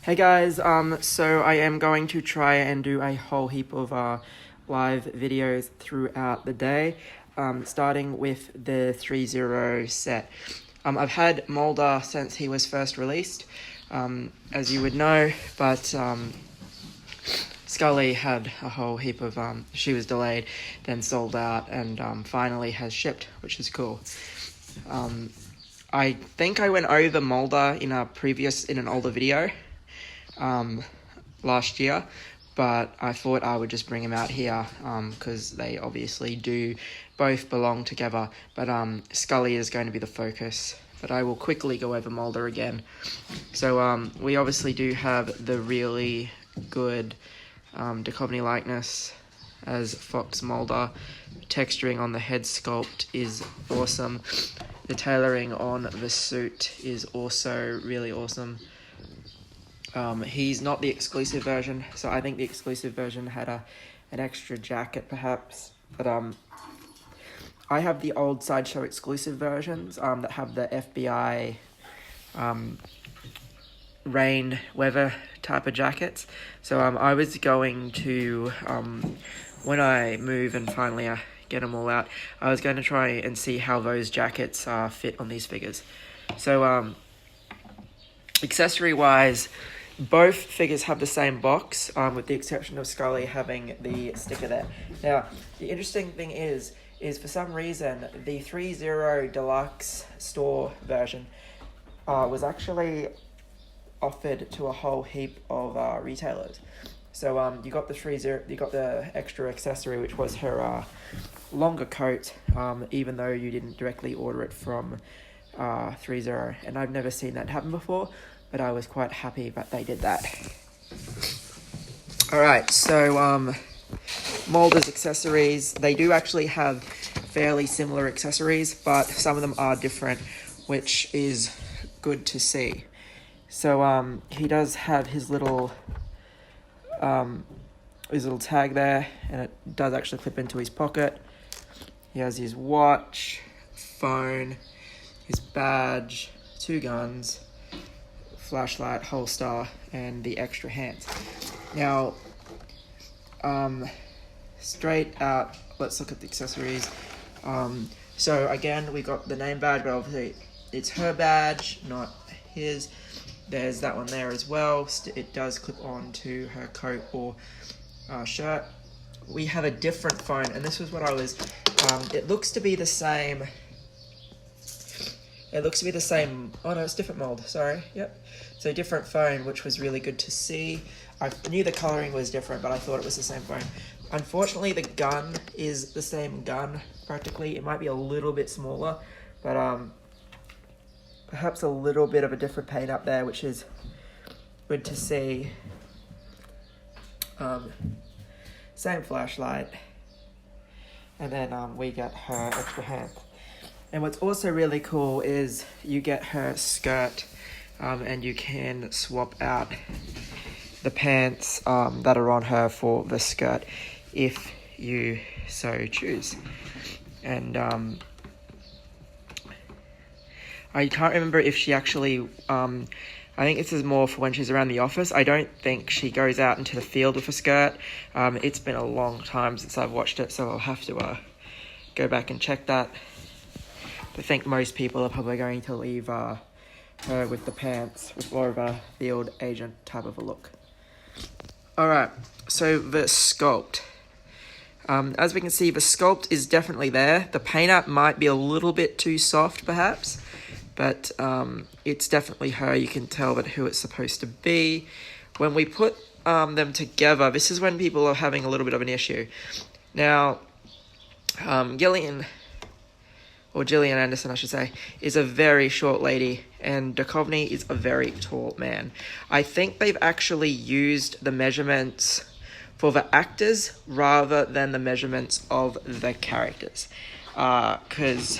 Hey guys, so I am going to try and do a whole heap of live videos throughout the day, starting with the Threezero set. I've had Mulder since he was first released, as you would know, but Scully had a whole heap of, she was delayed, then sold out, and finally has shipped, which is cool. I think I went over Mulder in an older video last year, but I thought I would just bring him out here because they obviously do both belong together, but Scully is going to be the focus, but I will quickly go over Mulder again. So we obviously do have the really good Duchovny likeness as Fox Mulder. Texturing on the head sculpt is awesome. The tailoring on the suit is also really awesome. He's not the exclusive version, so I think the exclusive version had an extra jacket perhaps, but I have the old Sideshow exclusive versions that have the FBI rain weather type of jackets. So I was going to, when I move and finally get them all out, I was going to try and see how those jackets fit on these figures. So accessory wise, both figures have the same box, with the exception of Scully having the sticker there. Now, the interesting thing is for some reason, the Threezero Deluxe store version was actually offered to a whole heap of retailers. So you got the Threezero, you got the extra accessory, which was her longer coat, even though you didn't directly order it from Threezero, and I've never seen that happen before, but I was quite happy that they did that. Alright, so Mulder's accessories, they do actually have fairly similar accessories, but some of them are different, which is good to see. So he does have his little tag there, and it does actually clip into his pocket. He has his watch, phone, his badge, 2 guns, flashlight, holster, and the extra hands. Now, straight out, let's look at the accessories. So again, we got the name badge, but obviously it's her badge, not his. There's that one there as well. It does clip on to her coat or shirt. We have a different phone, and this was what I was, it looks to be the same. It looks to be the same. Oh no, it's different mold. Sorry. Yep. So different phone, which was really good to see. I knew the coloring was different, but I thought it was the same phone. Unfortunately, the gun is the same gun practically. It might be a little bit smaller, but perhaps a little bit of a different paint up there, which is good to see. Same flashlight, and then we get her extra hand. And what's also really cool is you get her skirt, and you can swap out the pants that are on her for the skirt if you so choose. And I can't remember if she actually, I think this is more for when she's around the office. I don't think she goes out into the field with a skirt. It's been a long time since I've watched it, so I'll have to go back and check that. I think most people are probably going to leave her with the pants, with more of a field agent type of a look. Alright, so the sculpt. As we can see, the sculpt is definitely there. The paint up might be a little bit too soft, perhaps, but it's definitely her. You can tell that who it's supposed to be. When we put them together, this is when people are having a little bit of an issue. Now, Gillian Anderson, I should say, is a very short lady, and Duchovny is a very tall man. I think they've actually used the measurements for the actors rather than the measurements of the characters. Because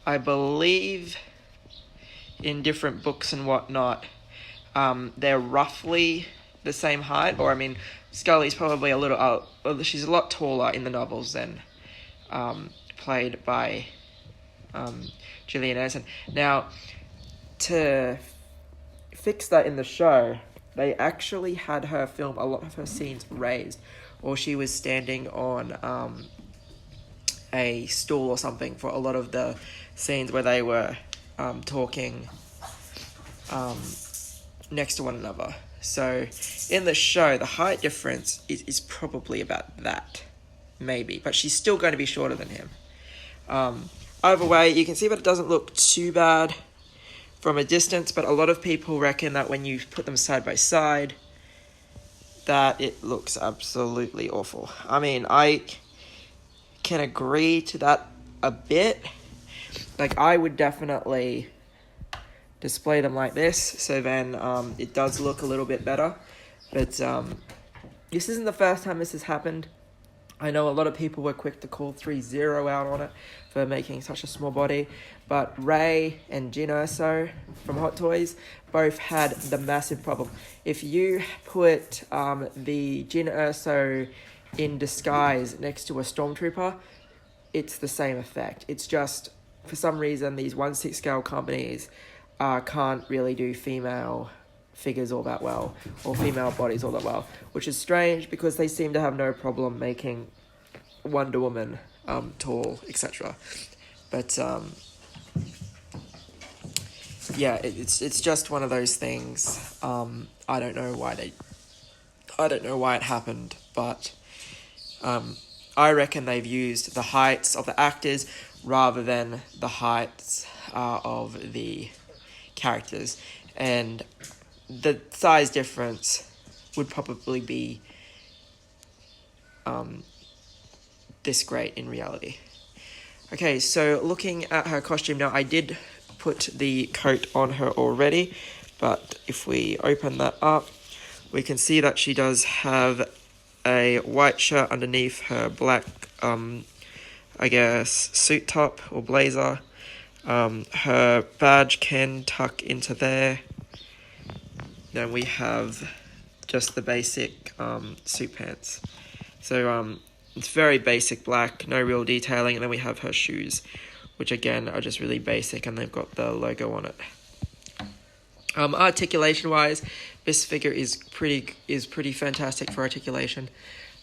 I believe in different books and whatnot, they're roughly the same height, or I mean, Scully's probably a little, she's a lot taller in the novels than played by Gillian Anderson. Now, to fixed that in the show. They actually had her film a lot of her scenes raised, or she was standing on a stool or something for a lot of the scenes where they were talking next to one another. So in the show, the height difference is probably about that, maybe, but she's still going to be shorter than him. Either way, you can see that it doesn't look too bad from a distance, but a lot of people reckon that when you put them side by side, that it looks absolutely awful. I mean, I can agree to that a bit. Like, I would definitely display them like this, so then it does look a little bit better. But this isn't the first time this has happened. I know a lot of people were quick to call Threezero out on it for making such a small body, but Ray and Jin Urso from Hot Toys both had the massive problem. If you put the Jin Urso in disguise next to a Stormtrooper, it's the same effect. It's just, for some reason, these 1/6 scale companies can't really do female figures all that well, or female bodies all that well, which is strange because they seem to have no problem making Wonder Woman tall, etc. But yeah, it's just one of those things. I don't know why it happened, but I reckon they've used the heights of the actors rather than the heights of the characters, and the size difference would probably be this great in reality. Okay, so looking at her costume now, I did put the coat on her already, but if we open that up, we can see that she does have a white shirt underneath her black, I guess, suit top or blazer. Her badge can tuck into there. Then we have just the basic suit pants. So it's very basic black, no real detailing. And then we have her shoes, which again are just really basic, and they've got the logo on it. Articulation wise, this figure is pretty fantastic for articulation.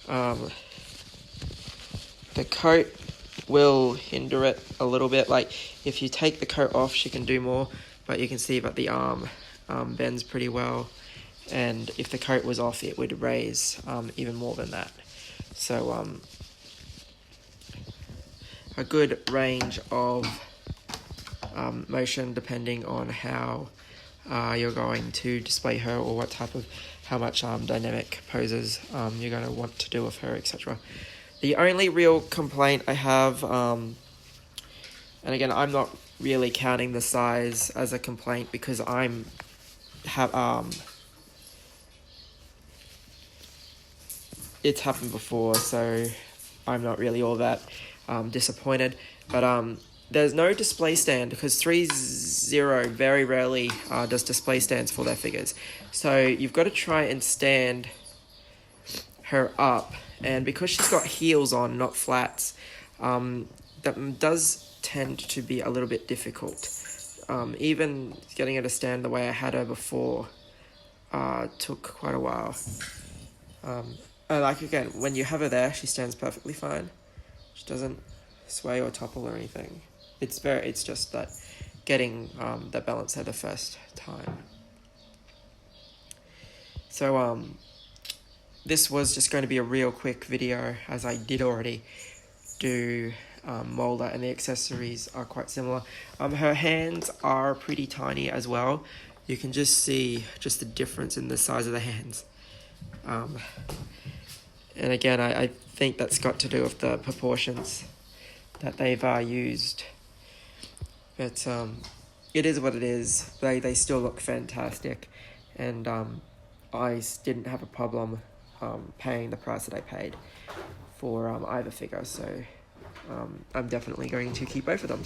The coat will hinder it a little bit. Like, if you take the coat off, she can do more, but you can see that the arm bends pretty well, and if the coat was off, it would raise even more than that. So a good range of motion depending on how you're going to display her, or how much dynamic poses you're going to want to do with her, etc. The only real complaint I have, and again, I'm not really counting the size as a complaint because it's happened before, so I'm not really all that disappointed. But there's no display stand because Threezero very rarely does display stands for their figures. So you've got to try and stand her up, and because she's got heels on, not flats, that does tend to be a little bit difficult. Even getting her to stand the way I had her before took quite a while. Like, again, when you have her there, she stands perfectly fine. She doesn't sway or topple or anything. It's just that getting the balance there the first time. So this was just going to be a real quick video, as I did already do Mulder, and the accessories are quite similar. Her hands are pretty tiny as well. You can just see just the difference in the size of the hands. And again, I think that's got to do with the proportions that they've used. But it is what it is. They still look fantastic. And I didn't have a problem paying the price that I paid for either figure. So I'm definitely going to keep both of them.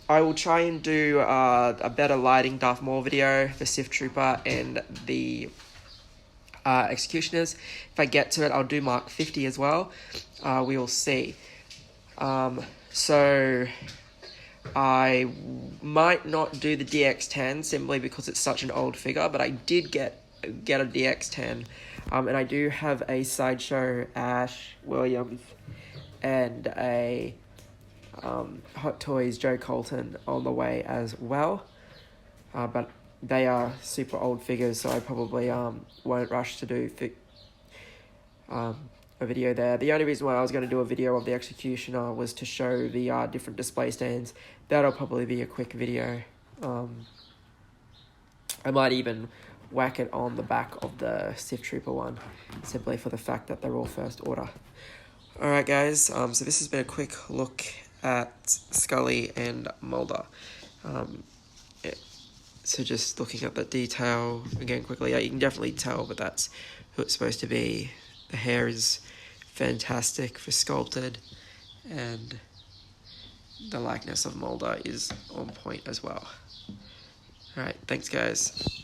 I will try and do a better lighting Darth Maul video, the Sith Trooper, and the Executioners. If I get to it, I'll do Mark 50 as well. We will see. So I might not do the DX10 simply because it's such an old figure, but I did get a DX10, and I do have a Sideshow Ash Williams and a Hot Toys Joe Colton on the way as well, but they are super old figures, so I probably won't rush to do a video there. The only reason why I was going to do a video of the Executioner was to show the different display stands. That'll probably be a quick video. I might even whack it on the back of the Sith Trooper one, simply for the fact that they're all first order. Alright guys, so this has been a quick look at Scully and Mulder. So just looking at the detail again quickly, you can definitely tell, but that's who it's supposed to be. The hair is fantastic for sculpted, and the likeness of Mulder is on point as well. Alright, thanks guys.